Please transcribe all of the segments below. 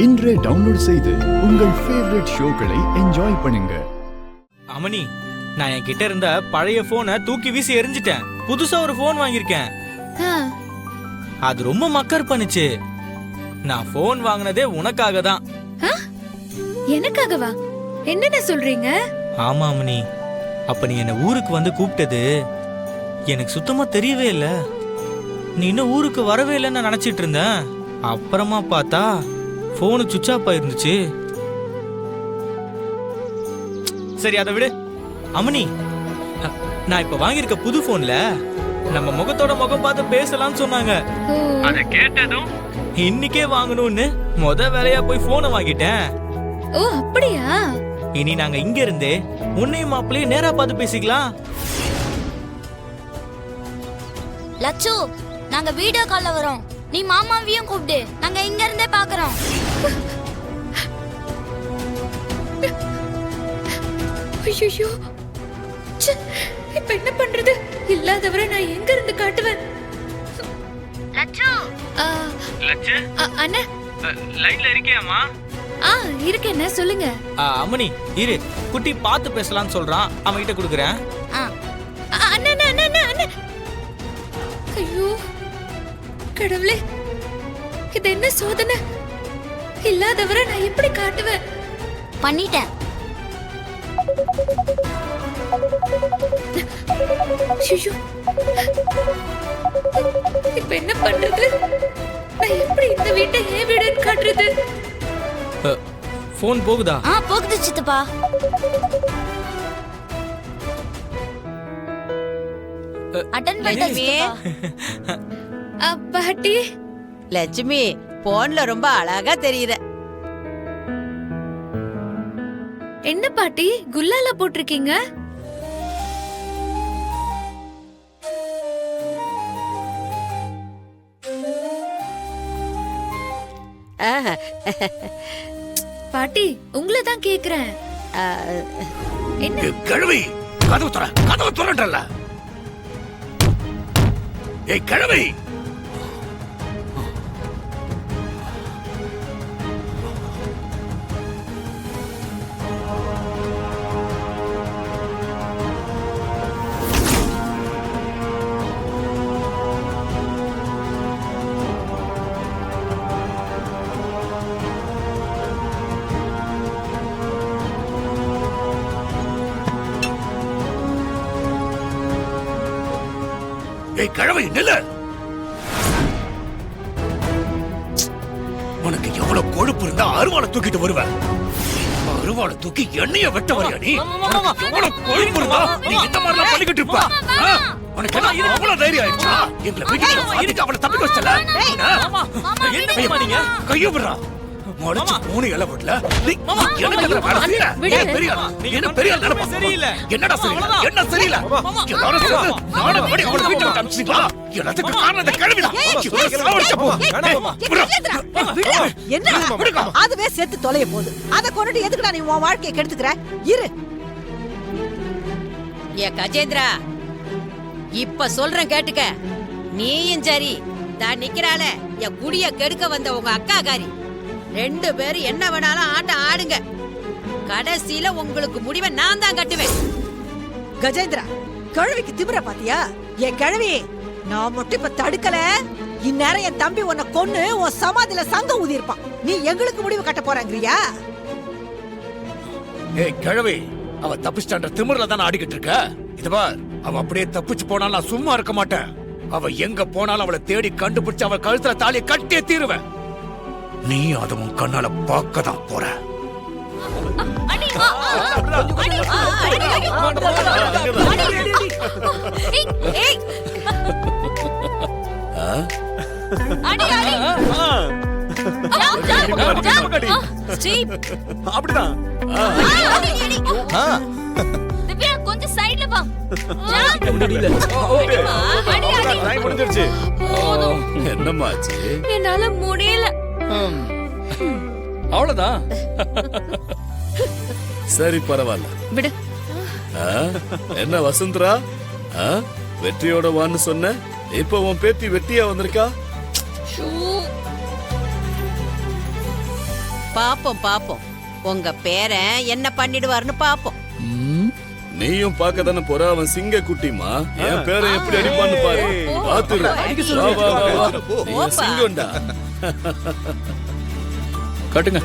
இன்றே டவுன்லோட் செய்து உங்கள் ஃபேவரட் ஷோக்களை என்ஜாய் பண்ணுங்க. அமனி, நான் என்கிட்ட இருந்த பழைய போனை தூக்கி வீசி எரிஞ்சிட்டேன். புதுசா ஒரு போன் வாங்கியிருக்கேன். அது ரொம்ப மக்கர் பண்ணுச்சு. நான் போன் வாங்கினதே உனக்காக தான். எனக்காகவா? என்னென்ன சொல்றீங்க? ஆமா அமனி, அப்ப நீ என்ன ஊருக்கு வந்து கூப்பிட்டது எனக்கு சுத்தமா தெரியவே இல்ல. நீ இன்னும் ஊருக்கு வரவே இல்லைன்னு நினைச்சிட்டு இருந்தேன். அப்புறமா பார்த்தா போனு சுவிட்ச் ஆஃப் ஆயிருந்துச்சு. சரி, அதை விடு. அமனி, நான் இப்ப வாங்கியிருக்க புது போன்ல நம்ம முகத்தோட முகம் பார்த்து பேசலாம்னு சொன்னாங்க. அத கேட்டதும் இன்னைக்கே வாங்கணும்னு வேலையா போய் போனை வாங்கிட்டேன். ஓ அப்படியா? இனி நாங்க இங்க இருந்தே உன்னையும் மாப்பிளையும் நேரா பார்த்து பேசிக்கலாம். லட்சு, நாங்க வீடியோ கால்ல வரோம். நீ மாமாவையும் கூப்பிடு, நாங்க இங்க இருந்தே பாக்குறோம். ஐயோ, இப்ப என்ன பண்றது? இல்லாதவரை நான் எங்க இருந்து காட்டுவேன்? லட்சு, லட்சு, அண்ணா லைன்ல இருக்கியாமா? இருக்கேன், சொல்லுங்க. அம்மனி இரு, குட்டி பார்த்து பேசலாம்னு சொல்றான். அவன் கிட்ட குடுக்குறேன். ஐயோ கடவுளே, இது என்ன சோதனை? இல்லாதவரை நான் எப்படி காட்டுவேன்? பண்ணிட்டேன். ஐயோ, இப்ப என்ன பண்றது? நான் எப்படி இந்த வீட்டை ஏன் வீடுன்னு காட்டுறது? போன் போகுதா? போகுது சித்தப்பா. அட்டெண்ட் பண்ணிட்டேன். பாட்டி. லட்சுமி, போன்ல ரொம்ப அழகா தெரியுற. என்ன பாட்டி குல்லால போட்டிருக்கீங்க? பாட்டி, உங்களை தான் கேக்குறேன். என்ன கிழவி? கதவு தர, கதவு தரன்றல. ஏய் கிழவி, ஏய் கிழவி நில்லு. உனக்கு எவ்வளவு கொழுப்பு இருந்தா அருவாளை தூக்கிட்டு வருவ? அருவாளை தூக்கி எண்ணெய வெட்ட வரியா நீ? எவ்வளவு கொழுப்பு இருந்தா நீ இந்த மாதிரி எல்லாம் பண்ணிக்கிட்டு இருப்ப? உனக்கு என்ன அவ்வளவு தைரியம் ஆயிடுச்சா? எங்களை வீட்டுக்கு அவளை தப்பி வச்சல. என்ன பண்ணீங்க? கைய விடுறா. மொளச்சு மூணு இலை விடல. எனக்கு எதிர வேலை செய்யற. பெரிய என்ன பெரிய நினைப்பா? சரியில்லை. என்னடா சரியில்லை? என்ன சரியில்லை? எல்லாரும் சேர்ந்து நானே படி அவளை வீட்டை விட்டு அனுப்பிச்சிட்டீங்களா? எல்லாத்துக்கு காரணம் இந்த கிழவிதான். என்ன? அதுவே செத்து தொலைய போகுது. அதை கொண்டுட்டு எதுக்குடா நீ உன் வாழ்க்கையை கெடுத்துக்கிற? இரு. ஏ கஜேந்திரா, இப்ப சொல்றேன் கேட்டுக்க. நீயும் சரி, தான் நிக்கிறாள என் குடிய கெடுக்க வந்த உங்க அக்கா காரி, ரெண்டு பேரும் என்ன வேணாலும் ஆட்டம் ஆடுங்க. கடைசியில உங்களுக்கு முடிவை நான் தான் கட்டுவேன். கஜேந்திரா, கிழவிக்கு திமிர பாத்தியா? என் கிழவி, நான் மட்டும் இப்ப தடுக்கல, இந்நேரம் என் தம்பி உன்னை கொன்னு உன் சமாதியில சங்கம் ஊதி இருப்பான். நீ எங்களுக்கு முடிவு கட்ட போறாங்கறியா? ஏய் கிழவி, அவ தப்பிச்சிட்டான்ற திமிர்ல தானே ஆடிக்கிட்டு இருக்க. இது பார், அவ அப்படியே தப்பிச்சு போனாலும் நான் சும்மா இருக்க மாட்டேன். அவ எங்க போனாலும் அவளை தேடி கண்டுபிடிச்சு அவள் கழுத்துல தாலியை கட்டியே தீருவேன். நீ அதை உன் கண்ணால பார்க்கதான் போற. அப்படிதான். கொஞ்சம் சைடுல வா. என்னமாச்சு? என்னால முடியல. அவ்வளவுதான். சரி, பரவாயில்ல விடு. என்ன வசுந்தரா, வெற்றியோட வான்னு சொன்ன, இப்ப உன் பேத்தி வெட்டியா வந்திருக்கா? பாப்போம் பாப்போம் உங்க பேரன் என்ன பண்ணிடுவாருன்னு பாப்போம். நீயும் பார்க்க தானே போற, அவன் சிங்க குட்டிமா. என் பேரை எப்படி அடிப்பான்னு பாரு. பாத்துரு. வா, வா, வா, வா. நீ என் சிங்கம்டா. காட்டுங்க.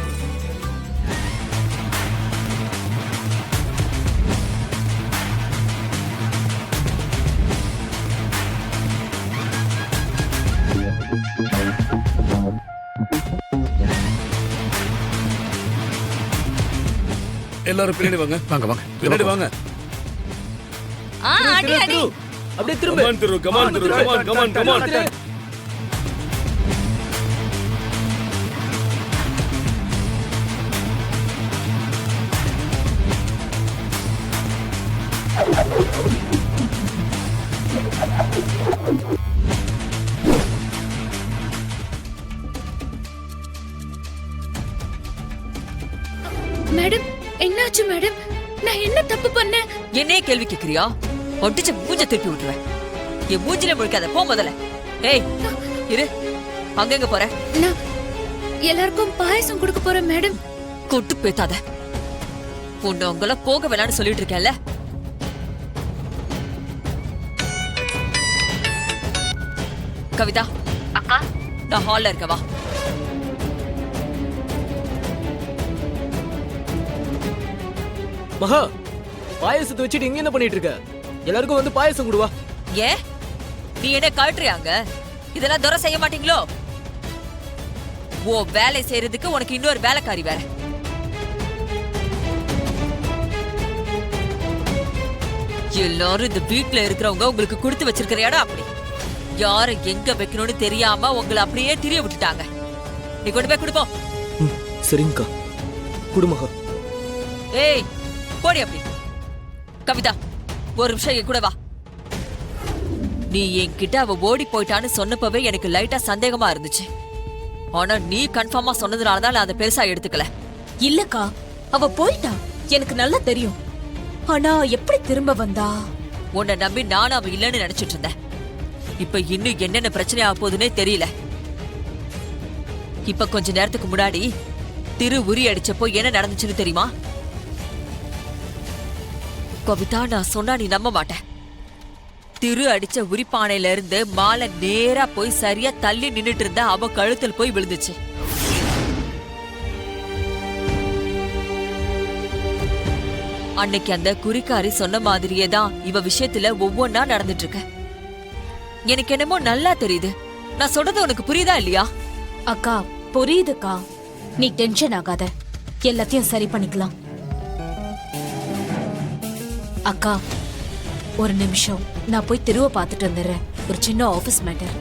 எல்லாரும் பின்னாடி வாங்க. வாங்க வாங்க பின்னாடி வாங்க. அடி அடி. அப்படியே திரும்ப. கமான் திரு, கமான் திரு, கமான், கமான், கமான். மேடம் என்னாச்சு மேடம்? நான் என்ன தப்பு பண்ணேன்? என்னையே கேள்வி கேக்குறியா? ஒட்டிச்சு மூஞ்ச திருப்பி விட்டுருவேன். என் மூஞ்சில முழிக்காத, போ முதல்ல. ஏய் இரு, அங்க எங்க போற? நான் எல்லாருக்கும் பாயசம் கொடுக்க போறேன் மேடம். கொட்டு பேத்தாத. உன்னை உங்கள போக வேணான்னு சொல்லிட்டு இருக்கேன்ல. கவிதா அக்கா, நான் ஹால்ல இருக்கவா? மகா, பாயசத்தை வச்சுட்டு இங்க என்ன பண்ணிட்டு இருக்க? எல்லாருக்கும் வந்து பாயசம் கொடுவா. ஏன் நீ என்ன கழட்டுறியாங்க? இதெல்லாம் துரை செய்ய மாட்டீங்களோ? ஓ வேலை செய்யறதுக்கு உனக்கு இன்னொரு வேலைக்காரி வேற. எல்லாரும் இந்த வீட்ல இருக்கிறவங்க உங்களுக்கு கொடுத்து வச்சிருக்கிற இடம் அப்படி. யார எங்க வைக்கணும்னு தெரியாம உங்களை அப்படியே திரிய விட்டுட்டாங்க. நீ கொண்டு போய் கொடுப்போம். சரிங்கக்கா, குடுமகா. ஏய் போடி அப்படி. கவிதா ஒரு நிமிஷம் என் கூட வா. நீ என்கிட்ட அவ ஓடி போயிட்டான்னு சொன்னப்பவே எனக்கு லைட்டா சந்தேகமா இருந்துச்சு. ஆனா நீ கன்ஃபார்மா சொன்னதுனாலதான் நான் அதை பெருசா எடுத்துக்கல. இல்லக்கா, அவ போயிட்டா, எனக்கு நல்லா தெரியும். ஆனா எப்படி திரும்ப வந்தா? உன்னை நம்பி நானும் அவ இல்லைன்னு நினைச்சிட்டு இருந்தேன். இப்ப இன்னும் என்னென்ன பிரச்சனை ஆக போகுதுன்னே தெரியல. இப்ப கொஞ்ச நேரத்துக்கு முன்னாடி திரு உரி அடிச்சப்போ என்ன நடந்துச்சுன்னு தெரியுமா? கவிதா, நான் சொன்னா நீ நம்ப மாட்டேன். திரு அடிச்ச உரிப்பானையில இருந்து மாலை நேரா போய் சரியா தள்ளி நின்னுட்டு இருந்த அவ கழுத்தில் போய் விழுந்துச்சு. அன்னைக்கு அந்த குறிக்காரி சொன்ன மாதிரியே தான் இவ விஷயத்துல ஒவ்வொன்னா நடந்துட்டு இருக்கு. எனக்கு என்னமோ நல்லா தெரியுது. நான் சொல்றது உனக்கு புரியுதா இல்லையா? அக்கா புரியுதுக்கா, நீ டென்ஷன் ஆகாத, எல்லாத்தையும் சரி பண்ணிக்கலாம். அக்கா ஒரு நிமிஷம், நான் போய் திருவ பார்த்துட்டு வந்துடுறேன். ஒரு சின்ன ஆபீஸ் மேட்டர்.